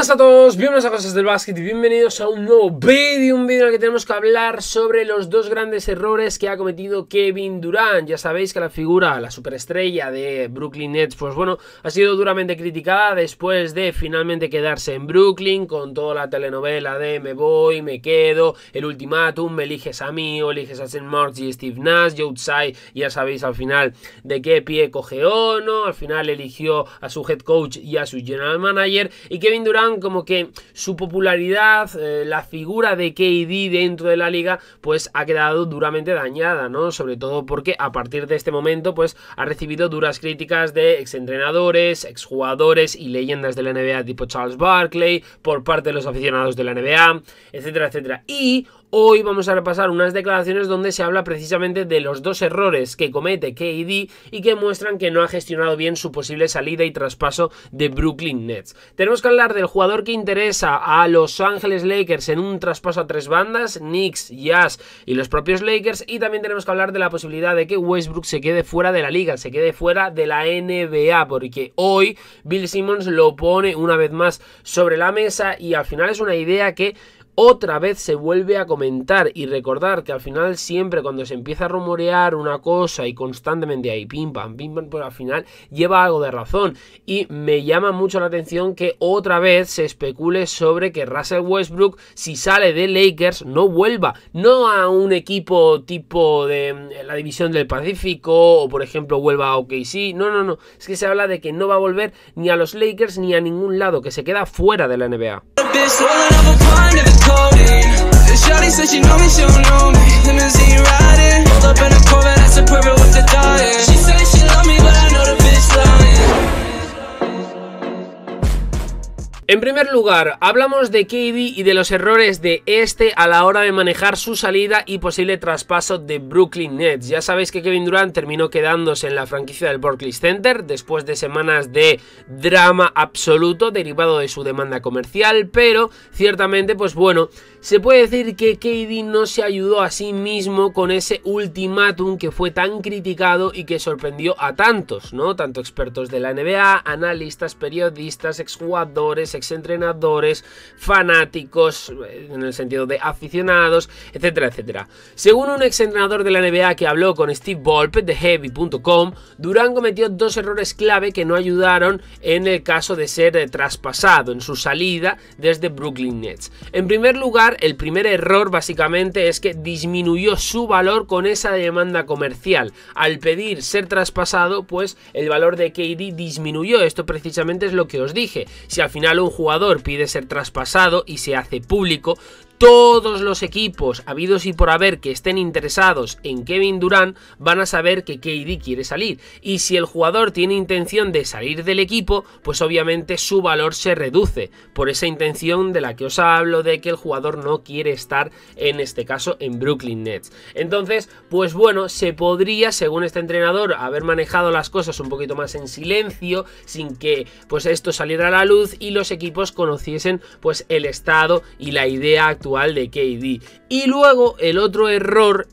Buenas a todos, bienvenidos a Cosas del Básquet y bienvenidos a un nuevo vídeo, en el que tenemos que hablar sobre los dos grandes errores que ha cometido Kevin Durant. Ya sabéis que la figura, la superestrella de Brooklyn Nets, pues bueno, ha sido duramente criticada después de finalmente quedarse en Brooklyn con toda la telenovela de me voy, me quedo, el ultimátum, me eliges a mí o eliges a Sean Marks y Steve Nash. Joe Tsai, ya sabéis al final de qué pie cojeó, ¿no? Al final eligió a su head coach y a su general manager, y Kevin Durant, como que su popularidad, la figura de KD dentro de la liga, pues ha quedado duramente dañada, ¿no? Sobre todo porque a partir de este momento pues ha recibido duras críticas de exentrenadores, exjugadores y leyendas de la NBA tipo Charles Barkley, por parte de los aficionados de la NBA, etcétera, etcétera. Y hoy vamos a repasar unas declaraciones donde se habla precisamente de los dos errores que comete KD y que muestran que no ha gestionado bien su posible salida y traspaso de Brooklyn Nets. Tenemos que hablar del jugador que interesa a Los Ángeles Lakers en un traspaso a tres bandas, Knicks, Jazz y los propios Lakers, y también tenemos que hablar de la posibilidad de que Westbrook se quede fuera de la liga, se quede fuera de la NBA, porque hoy Bill Simmons lo pone una vez más sobre la mesa y al final es una idea que otra vez se vuelve a comentar. Y recordar que al final siempre cuando se empieza a rumorear una cosa y constantemente ahí pim pam, pues al final lleva algo de razón. Y me llama mucho la atención que otra vez se especule sobre que Russell Westbrook, si sale de Lakers, no vuelva, no a un equipo tipo de la división del Pacífico o por ejemplo vuelva a OKC, no, es que se habla de que no va a volver ni a los Lakers ni a ningún lado, que se queda fuera de la NBA. Shawty said she know me, she don't know me. Limousine riding, pulled up in a Corvette, that's a perfect with the dying. She said she love me, but I know the bitch lying. En primer lugar, hablamos de KD y de los errores de este a la hora de manejar su salida y posible traspaso de Brooklyn Nets. Ya sabéis que Kevin Durant terminó quedándose en la franquicia del Barclays Center después de semanas de drama absoluto derivado de su demanda comercial, pero ciertamente, pues bueno, se puede decir que KD no se ayudó a sí mismo con ese ultimátum que fue tan criticado y que sorprendió a tantos, ¿no? Tanto expertos de la NBA, analistas, periodistas, exjugadores, exentrenadores, fanáticos, en el sentido de aficionados, etcétera, etcétera. Según un exentrenador de la NBA que habló con Steve Ballmer de Heavy.com, Durant cometió dos errores clave que no ayudaron en el caso de ser traspasado en su salida desde Brooklyn Nets. En primer lugar, el primer error básicamente es que disminuyó su valor con esa demanda comercial. Al pedir ser traspasado, pues el valor de KD disminuyó. Esto precisamente es lo que os dije. Si al final un jugador pide ser traspasado y se hace público, todos los equipos habidos y por haber que estén interesados en Kevin Durant van a saber que KD quiere salir, y si el jugador tiene intención de salir del equipo, pues obviamente su valor se reduce por esa intención de la que os hablo, de que el jugador no quiere estar en este caso en Brooklyn Nets. Entonces, pues bueno, se podría, según este entrenador, haber manejado las cosas un poquito más en silencio, sin que pues esto saliera a la luz y los equipos conociesen pues el estado y la idea actual de KD. Y luego el otro error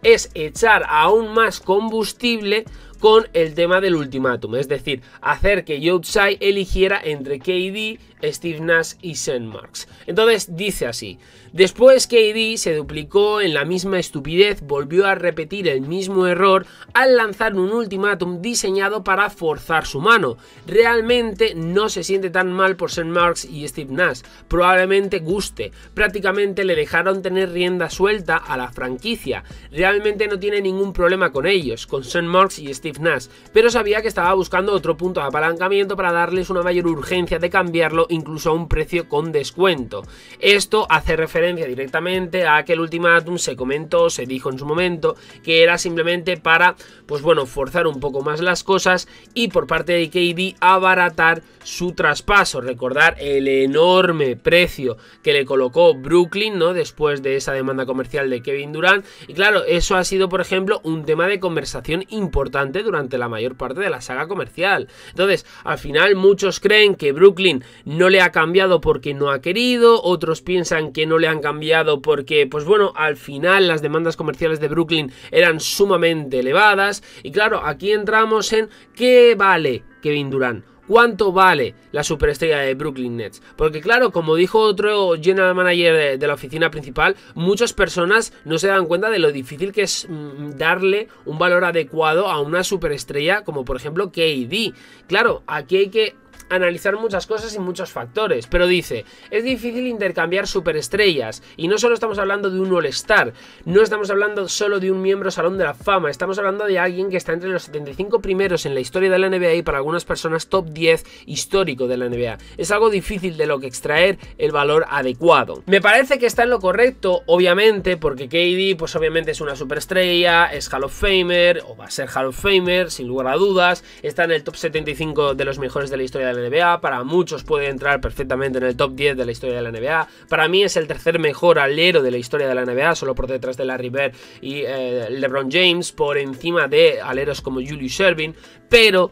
es echar aún más combustible con el tema del ultimátum, es decir, hacer que Joe Tsai eligiera entre KD, Steve Nash y Sean Marks. Entonces dice así: después KD se duplicó en la misma estupidez, volvió a repetir el mismo error al lanzar un ultimátum diseñado para forzar su mano. Realmente no se siente tan mal por Sean Marks y Steve Nash, probablemente guste, prácticamente le dejaron tener rienda suelta a la franquicia, realmente no tiene ningún problema con ellos, con Sean Marks y Steve Nash, pero sabía que estaba buscando otro punto de apalancamiento para darles una mayor urgencia de cambiarlo incluso a un precio con descuento. Esto hace referencia directamente a que el ultimátum se comentó, se dijo en su momento que era simplemente para, pues bueno, forzar un poco más las cosas y por parte de KD abaratar su traspaso. Recordar el enorme precio que le colocó Brooklyn, ¿no? Después de esa demanda comercial de Kevin Durant, y claro, eso ha sido por ejemplo un tema de conversación importante durante la mayor parte de la saga comercial. Entonces, al final muchos creen que Brooklyn no le ha cambiado porque no ha querido, otros piensan que no le han cambiado porque, pues bueno, al final las demandas comerciales de Brooklyn eran sumamente elevadas. Y claro, aquí entramos en ¿qué vale Kevin Durant? ¿Cuánto vale la superestrella de Brooklyn Nets? Porque claro, como dijo otro general manager de la oficina principal, muchas personas no se dan cuenta de lo difícil que es darle un valor adecuado a una superestrella como por ejemplo KD. Claro, aquí hay que analizar muchas cosas y muchos factores, pero dice, es difícil intercambiar superestrellas, y no solo estamos hablando de un All-Star, no estamos hablando solo de un miembro Salón de la Fama, estamos hablando de alguien que está entre los 75 primeros en la historia de la NBA y para algunas personas top 10 histórico de la NBA. Es algo difícil de lo que extraer el valor adecuado. Me parece que está en lo correcto, obviamente, porque KD pues obviamente es una superestrella, es Hall of Famer, o va a ser Hall of Famer, sin lugar a dudas, está en el top 75 de los mejores de la historia de la NBA, para muchos puede entrar perfectamente en el top 10 de la historia de la NBA, para mí es el tercer mejor alero de la historia de la NBA, solo por detrás de Larry Bird y LeBron James, por encima de aleros como Julius Erving, pero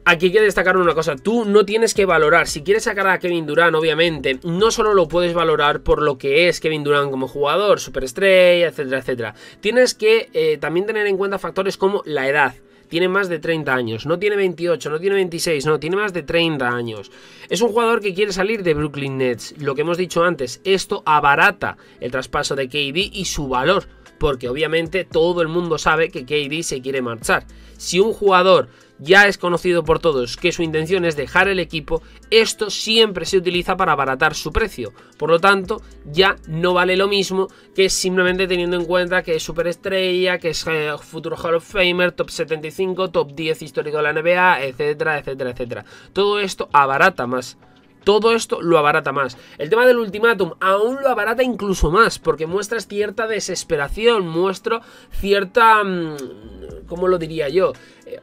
aquí hay que destacar una cosa, tú no tienes que valorar, si quieres sacar a Kevin Durant, obviamente, no solo lo puedes valorar por lo que es Kevin Durant como jugador, superestrella, etcétera, etcétera, tienes que también tener en cuenta factores como la edad. Tiene más de 30 años, no tiene 28, no tiene 26, no, tiene más de 30 años. Es un jugador que quiere salir de Brooklyn Nets. Lo que hemos dicho antes, esto abarata el traspaso de KD y su valor, porque obviamente todo el mundo sabe que KD se quiere marchar. Si un jugador ya es conocido por todos que su intención es dejar el equipo, esto siempre se utiliza para abaratar su precio. Por lo tanto, ya no vale lo mismo que simplemente teniendo en cuenta que es superestrella, que es futuro Hall of Famer, top 75, top 10 histórico de la NBA, etcétera, etcétera, etcétera. Todo esto abarata más. Todo esto lo abarata más. El tema del ultimátum aún lo abarata incluso más, porque muestras cierta desesperación, muestra cierta, ¿cómo lo diría yo?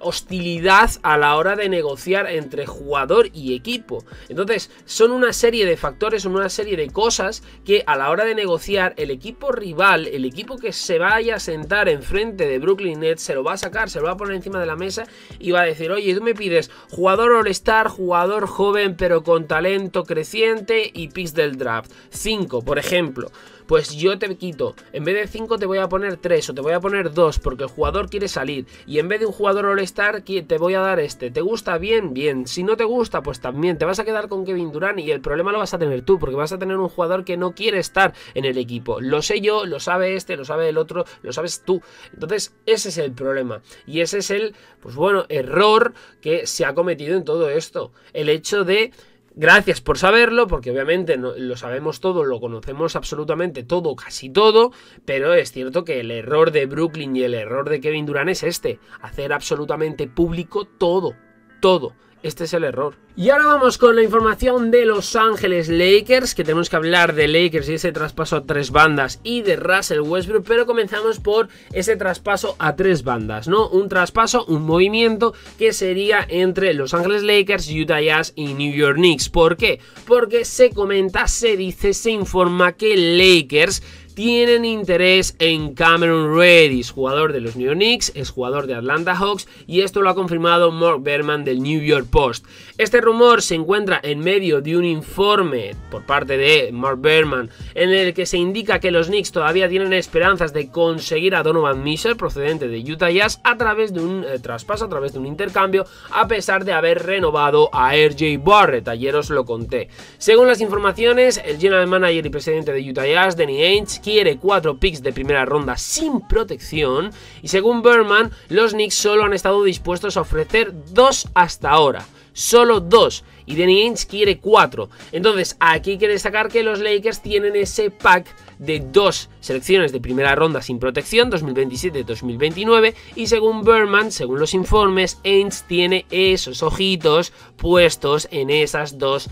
Hostilidad a la hora de negociar entre jugador y equipo. Entonces, son una serie de factores, son una serie de cosas que a la hora de negociar el equipo rival, el equipo que se vaya a sentar enfrente de Brooklyn Nets, se lo va a sacar, se lo va a poner encima de la mesa y va a decir, oye, tú me pides jugador All-Star, jugador joven pero con talento creciente y picks del draft, 5 por ejemplo. Pues yo te quito, en vez de 5 te voy a poner 3 o te voy a poner 2 porque el jugador quiere salir, y en vez de un jugador All-Star te voy a dar este. ¿Te gusta? Bien, bien. Si no te gusta, pues también te vas a quedar con Kevin Durant y el problema lo vas a tener tú, porque vas a tener un jugador que no quiere estar en el equipo. Lo sé yo, lo sabe este, lo sabe el otro, lo sabes tú. Entonces ese es el problema y ese es el, pues bueno, error que se ha cometido en todo esto. El hecho de... Gracias por saberlo, porque obviamente lo sabemos todo, lo conocemos absolutamente todo, casi todo, pero es cierto que el error de Brooklyn y el error de Kevin Durant es este, hacer absolutamente público todo, todo. Este es el error. Y ahora vamos con la información de Los Ángeles Lakers, que tenemos que hablar de Lakers y ese traspaso a 3 bandas y de Russell Westbrook, pero comenzamos por ese traspaso a 3 bandas, ¿no? Un traspaso, un movimiento que sería entre Los Ángeles Lakers, Utah Jazz y New York Knicks. ¿Por qué? Porque se comenta, se dice, se informa que Lakers tienen interés en Cameron Reddish, jugador de los New York Knicks, es jugador de Atlanta Hawks, y esto lo ha confirmado Mark Berman del New York Post. Este rumor se encuentra en medio de un informe por parte de Mark Berman en el que se indica que los Knicks todavía tienen esperanzas de conseguir a Donovan Mitchell procedente de Utah Jazz a través de un traspaso, a través de un intercambio, a pesar de haber renovado a RJ Barrett. Ayer os lo conté. Según las informaciones, el general manager y presidente de Utah Jazz, Danny Ainge, quiere 4 picks de primera ronda sin protección, y según Berman, los Knicks solo han estado dispuestos a ofrecer 2 hasta ahora. Solo 2, y Danny Ainge quiere 4. Entonces aquí hay que destacar que los Lakers tienen ese pack de 2 selecciones de primera ronda sin protección, 2027-2029, y según Berman, según los informes, Ainge tiene esos ojitos puestos en esas 2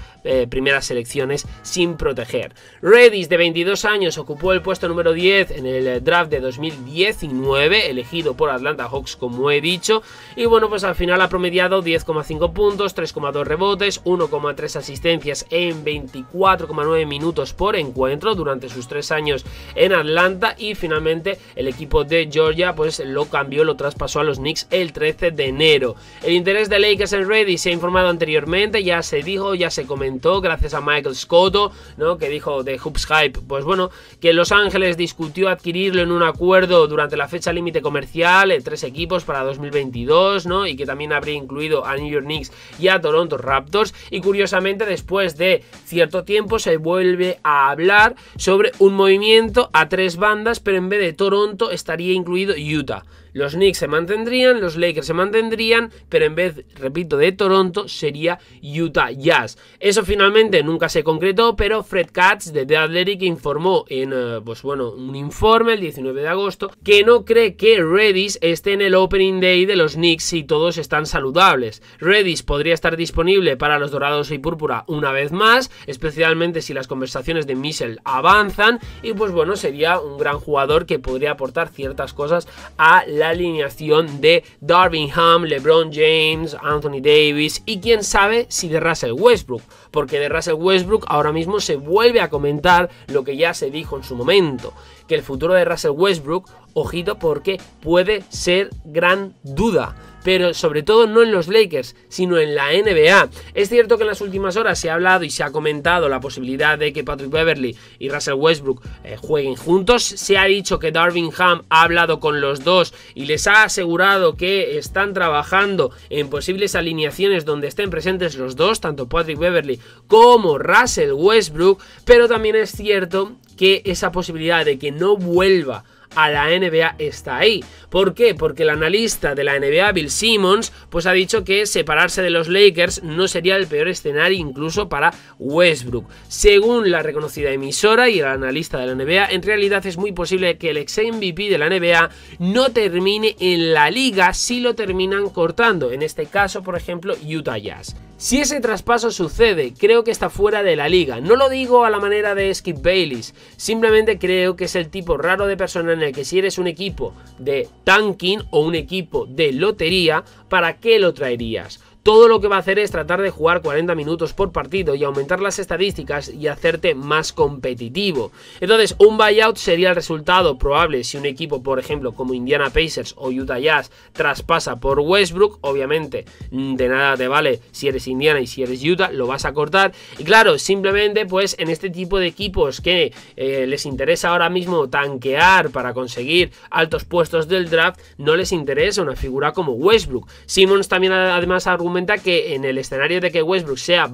primeras selecciones sin proteger. Reddish, de 22 años, ocupó el puesto número 10 en el draft de 2019, elegido por Atlanta Hawks, como he dicho, y bueno, pues al final ha promediado 10,5 puntos, 3,2 rebotes, puntos, 1,3 asistencias en 24,9 minutos por encuentro durante sus 3 años en Atlanta, y finalmente el equipo de Georgia pues lo cambió, lo traspasó a los Knicks el 13 de enero. El interés de Lakers en Reddish se ha informado anteriormente, ya se dijo, ya se comentó gracias a Michael Scotto, ¿no?, que dijo de Hoops Hype, pues bueno, que Los Ángeles discutió adquirirlo en un acuerdo durante la fecha límite comercial, 3 equipos para 2022, ¿no?, y que también habría incluido a New York Knicks y a Toronto Raptors, y curiosamente después de cierto tiempo se vuelve a hablar sobre un movimiento a 3 bandas, pero en vez de Toronto estaría incluido Utah. Los Knicks se mantendrían, los Lakers se mantendrían, pero en vez, repito, de Toronto sería Utah Jazz. Eso finalmente nunca se concretó, pero Fred Katz de The Athletic informó en pues bueno, un informe el 19 de agosto que no cree que Reddish esté en el Opening Day de los Knicks si todos están saludables. Reddish podría estar disponible para los dorados y púrpura una vez más, especialmente si las conversaciones de Mitchell avanzan, y pues bueno, sería un gran jugador que podría aportar ciertas cosas a la alineación de Darvin Ham, LeBron James, Anthony Davis y quién sabe si de Russell Westbrook, porque de Russell Westbrook ahora mismo se vuelve a comentar lo que ya se dijo en su momento, que el futuro de Russell Westbrook, ojito, porque puede ser gran duda, pero sobre todo no en los Lakers, sino en la NBA. Es cierto que en las últimas horas se ha hablado y se ha comentado la posibilidad de que Patrick Beverley y Russell Westbrook jueguen juntos. Se ha dicho que Darvin Ham ha hablado con los dos y les ha asegurado que están trabajando en posibles alineaciones donde estén presentes los dos, tanto Patrick Beverley como Russell Westbrook, pero también es cierto que esa posibilidad de que no vuelva a la NBA está ahí. ¿Por qué? Porque el analista de la NBA, Bill Simmons, pues ha dicho que separarse de los Lakers no sería el peor escenario incluso para Westbrook. Según la reconocida emisora y el analista de la NBA, en realidad es muy posible que el ex MVP de la NBA no termine en la liga si lo terminan cortando, en este caso por ejemplo Utah Jazz. Si ese traspaso sucede, creo que está fuera de la liga. No lo digo a la manera de Skip Bayless, simplemente creo que es el tipo raro de persona en el que si eres un equipo de tanking o un equipo de lotería, ¿para qué lo traerías? Todo lo que va a hacer es tratar de jugar 40 minutos por partido y aumentar las estadísticas y hacerte más competitivo. Entonces, un buyout sería el resultado probable si un equipo, por ejemplo, como Indiana Pacers o Utah Jazz traspasa por Westbrook. Obviamente, de nada te vale si eres Indiana y si eres Utah, lo vas a cortar. Y claro, simplemente pues en este tipo de equipos que les interesa ahora mismo tanquear para conseguir altos puestos del draft, no les interesa una figura como Westbrook. Simmons también además argumenta que en el escenario de que Westbrook sea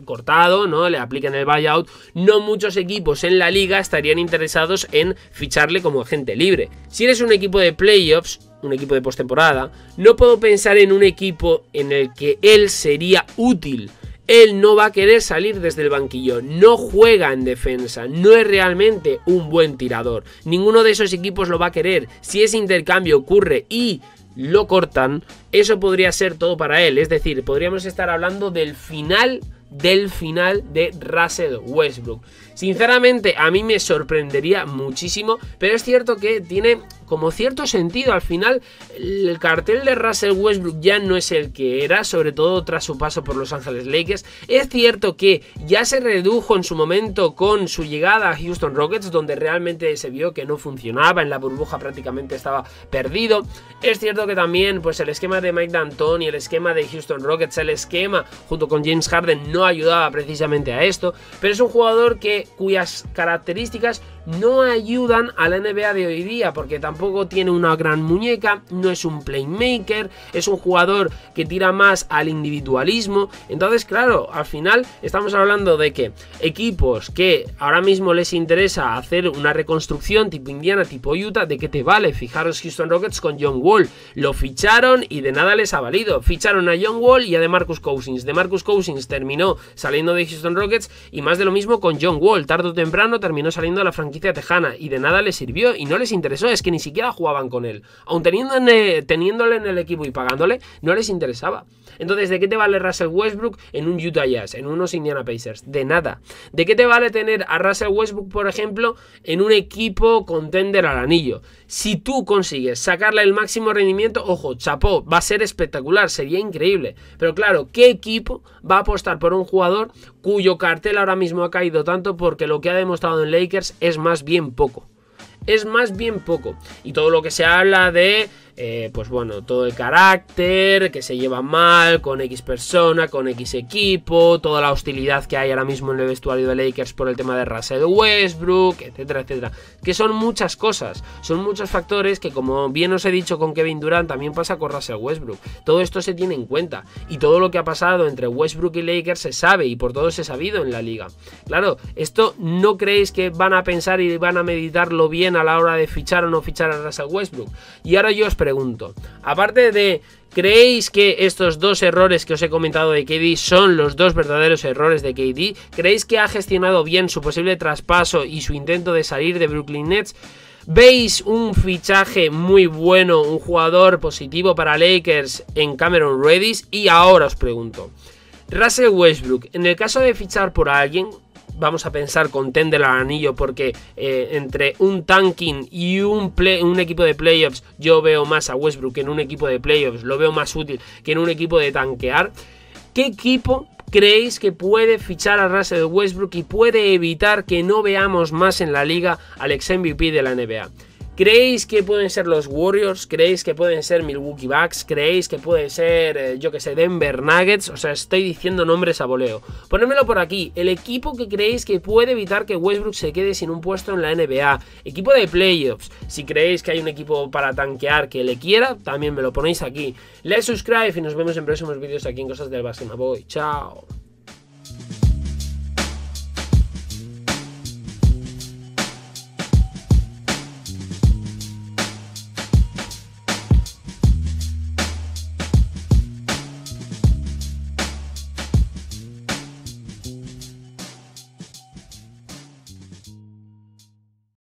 cortado, ¿no?, le apliquen el buyout, no muchos equipos en la liga estarían interesados en ficharle como agente libre. Si eres un equipo de playoffs, un equipo de postemporada, no puedo pensar en un equipo en el que él sería útil. Él no va a querer salir desde el banquillo, no juega en defensa, no es realmente un buen tirador. Ninguno de esos equipos lo va a querer. Si ese intercambio ocurre y lo cortan, eso podría ser todo para él. Es decir, podríamos estar hablando del final de Russell Westbrook. Sinceramente, a mí me sorprendería muchísimo, pero es cierto que tiene como cierto sentido. Al final, el cartel de Russell Westbrook ya no es el que era, sobre todo tras su paso por Los Ángeles Lakers. Es cierto que ya se redujo en su momento con su llegada a Houston Rockets, donde realmente se vio que no funcionaba, en la burbuja prácticamente estaba perdido. Es cierto que también pues el esquema de Mike D'Antoni, el esquema de Houston Rockets, el esquema junto con James Harden no ayudaba precisamente a esto, pero es un jugador cuyas características no ayudan a la NBA de hoy día, porque tampoco tiene una gran muñeca, no es un playmaker, es un jugador que tira más al individualismo. Entonces, claro, al final estamos hablando de que equipos que ahora mismo les interesa hacer una reconstrucción tipo Indiana, tipo Utah, ¿de qué te vale? Fijaros Houston Rockets con John Wall, lo ficharon y de nada les ha valido. Ficharon a John Wall y a DeMarcus Cousins. DeMarcus Cousins terminó saliendo de Houston Rockets y más de lo mismo con John Wall, tarde o temprano terminó saliendo de la franquicia franquicia tejana, y de nada les sirvió y no les interesó, es que ni siquiera jugaban con él, aun teniéndole en el equipo y pagándole, no les interesaba. Entonces, ¿de qué te vale Russell Westbrook en un Utah Jazz, en unos Indiana Pacers? De nada. ¿De qué te vale tener a Russell Westbrook, por ejemplo, en un equipo contender al anillo? Si tú consigues sacarle el máximo rendimiento, ojo, chapó, va a ser espectacular, sería increíble. Pero claro, ¿qué equipo va a apostar por un jugador cuyo cartel ahora mismo ha caído tanto porque lo que ha demostrado en Lakers es más bien poco? Es más bien poco. Y todo lo que se habla de... pues bueno, todo el carácter, que se lleva mal con X persona, con X equipo, toda la hostilidad que hay ahora mismo en el vestuario de Lakers por el tema de Russell Westbrook, etcétera, etcétera. Que son muchas cosas, son muchos factores que, como bien os he dicho con Kevin Durant, también pasa con Russell Westbrook. Todo esto se tiene en cuenta y todo lo que ha pasado entre Westbrook y Lakers se sabe y por todo se ha sabido en la liga. Claro, esto no creéis que van a pensar y van a meditarlo bien a la hora de fichar o no fichar a Russell Westbrook. Y ahora yo os pregunto, aparte de, ¿creéis que estos dos errores que os he comentado de KD son los dos verdaderos errores de KD? ¿Creéis que ha gestionado bien su posible traspaso y su intento de salir de Brooklyn Nets? ¿Veis un fichaje muy bueno, un jugador positivo para Lakers en Cameron Reddish? Y ahora os pregunto, Russell Westbrook, en el caso de fichar por alguien, vamos a pensar contender al anillo, porque entre un tanking y un equipo de playoffs, yo veo más a Westbrook en un equipo de playoffs, lo veo más útil que en un equipo de tanquear. ¿Qué equipo creéis que puede fichar a Russell Westbrook y puede evitar que no veamos más en la liga al ex MVP de la NBA? ¿Creéis que pueden ser los Warriors? ¿Creéis que pueden ser Milwaukee Bucks? ¿Creéis que puede ser, yo que sé, Denver Nuggets? O sea, estoy diciendo nombres a voleo. Ponedmelo por aquí. El equipo que creéis que puede evitar que Westbrook se quede sin un puesto en la NBA. Equipo de playoffs. Si creéis que hay un equipo para tanquear que le quiera, también me lo ponéis aquí. Like, subscribe y nos vemos en próximos vídeos aquí en Cosas del Básquet. Chao.